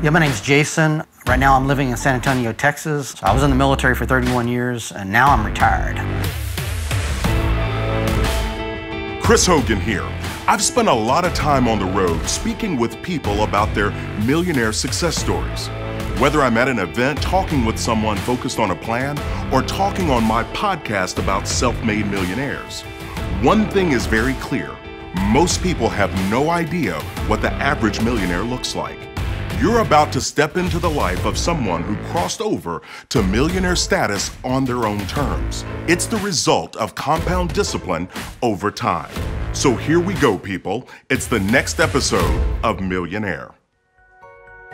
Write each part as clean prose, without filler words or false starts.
Yeah, my name's Jason. Right now I'm living in San Antonio, Texas. I was in the military for 31 years, and now I'm retired. Chris Hogan here. I've spent a lot of time on the road speaking with people about their millionaire success stories. Whether I'm at an event talking with someone focused on a plan or talking on my podcast about self-made millionaires, one thing is very clear. Most people have no idea what the average millionaire looks like. You're about to step into the life of someone who crossed over to millionaire status on their own terms. It's the result of compound discipline over time. So here we go, people. It's the next episode of Millionaire.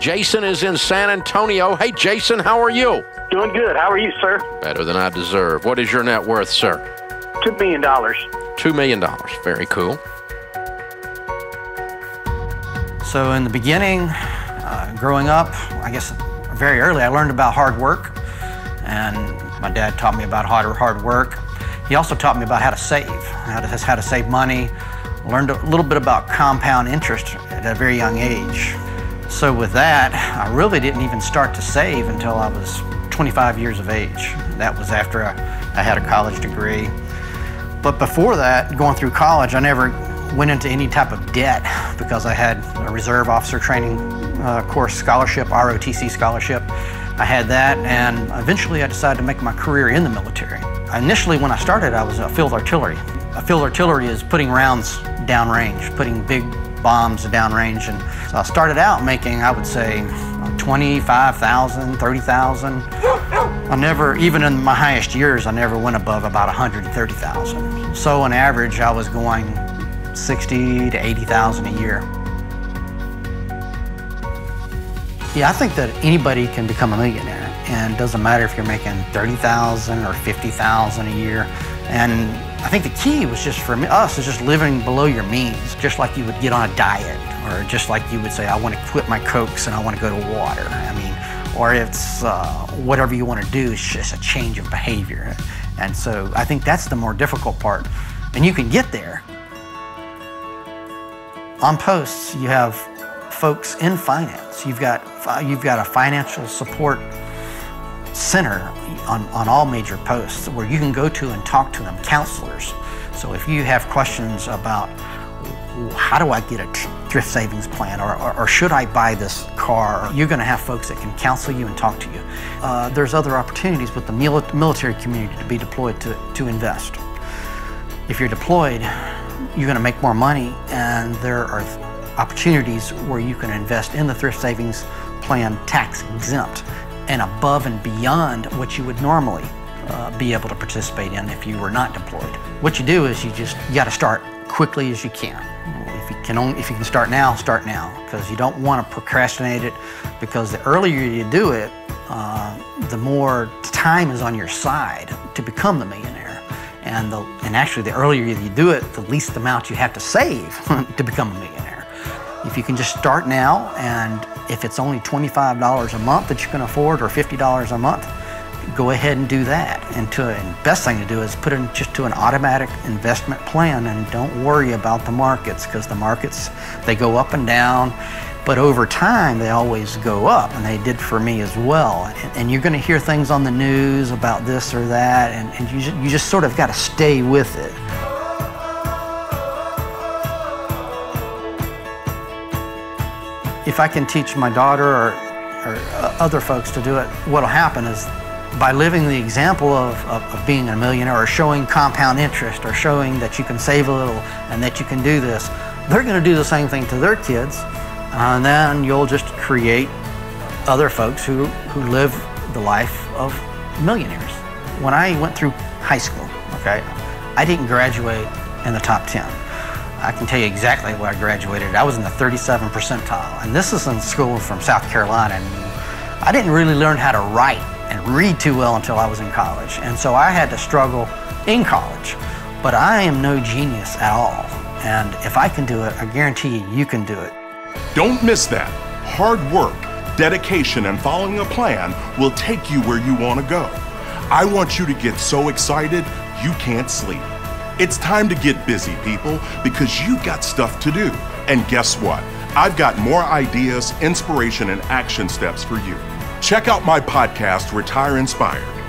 Jason is in San Antonio. Hey, Jason, how are you? Doing good. How are you, sir? Better than I deserve. What is your net worth, sir? $2 million. $2 million. Very cool. So in the beginning, growing up, I guess very early, I learned about hard work, and my dad taught me about hard work. He also taught me about how to save, how to save money. Learned a little bit about compound interest at a very young age. So with that, I really didn't even start to save until I was 25 years of age. That was after I had a college degree. But before that, going through college, I never went into any type of debt because I had a reserve officer training course scholarship, ROTC scholarship. I had that, and eventually I decided to make my career in the military. Initially, when I started, I was a field artillery. A field artillery is putting rounds downrange, putting big bombs downrange. And so I started out making, I would say, $25,000, $30,000. I never, even in my highest years, I never went above about $130,000. So on average, I was going $60,000 to $80,000 a year. Yeah, I think that anybody can become a millionaire, and it doesn't matter if you're making $30,000 or $50,000 a year. And I think the key was just for us is just living below your means, just like you would get on a diet, or just like you would say, I want to quit my Cokes and I want to go to water. I mean, or it's whatever you want to do, it's just a change of behavior. And so I think that's the more difficult part, and you can get there. On posts, you have folks in finance. You've got a financial support center on all major posts where you can go to and talk to them, counselors. So if you have questions about how do I get a thrift savings plan, or should I buy this car, you're going to have folks that can counsel you and talk to you. There's other opportunities with the military community to be deployed to invest. If you're deployed, you're going to make more money, and there are opportunities where you can invest in the thrift savings plan tax exempt and above and beyond what you would normally be able to participate in if you were not deployed. What you do is you got to start quickly as you can. If you can start now, because you don't want to procrastinate it, because the earlier you do it, the more time is on your side to become the millionaire. And actually, the earlier you do it, the least amount you have to save to become a millionaire. If you can just start now, and if it's only $25 a month that you can afford, or $50 a month, go ahead and do that. And the best thing to do is put it just to an automatic investment plan, and don't worry about the markets, because the markets, they go up and down, but over time they always go up, and they did for me as well. And you're going to hear things on the news about this or that, and you just sort of got to stay with it. If I can teach my daughter or other folks to do it, what'll happen is, by living the example of being a millionaire, or showing compound interest, or showing that you can save a little and that you can do this, they're going to do the same thing to their kids, and then you'll just create other folks who live the life of millionaires. When I went through high school, okay, I didn't graduate in the top 10. I can tell you exactly where I graduated. I was in the 37th percentile, and this is in school from South Carolina, and I didn't really learn how to write and read too well until I was in college, and so I had to struggle in college. But I am no genius at all, and if I can do it, I guarantee you can do it. Don't miss that. Hard work, dedication, and following a plan will take you where you want to go. I want you to get so excited you can't sleep. It's time to get busy, people, because you've got stuff to do. And guess what? I've got more ideas, inspiration, and action steps for you. Check out my podcast, Retire Inspired.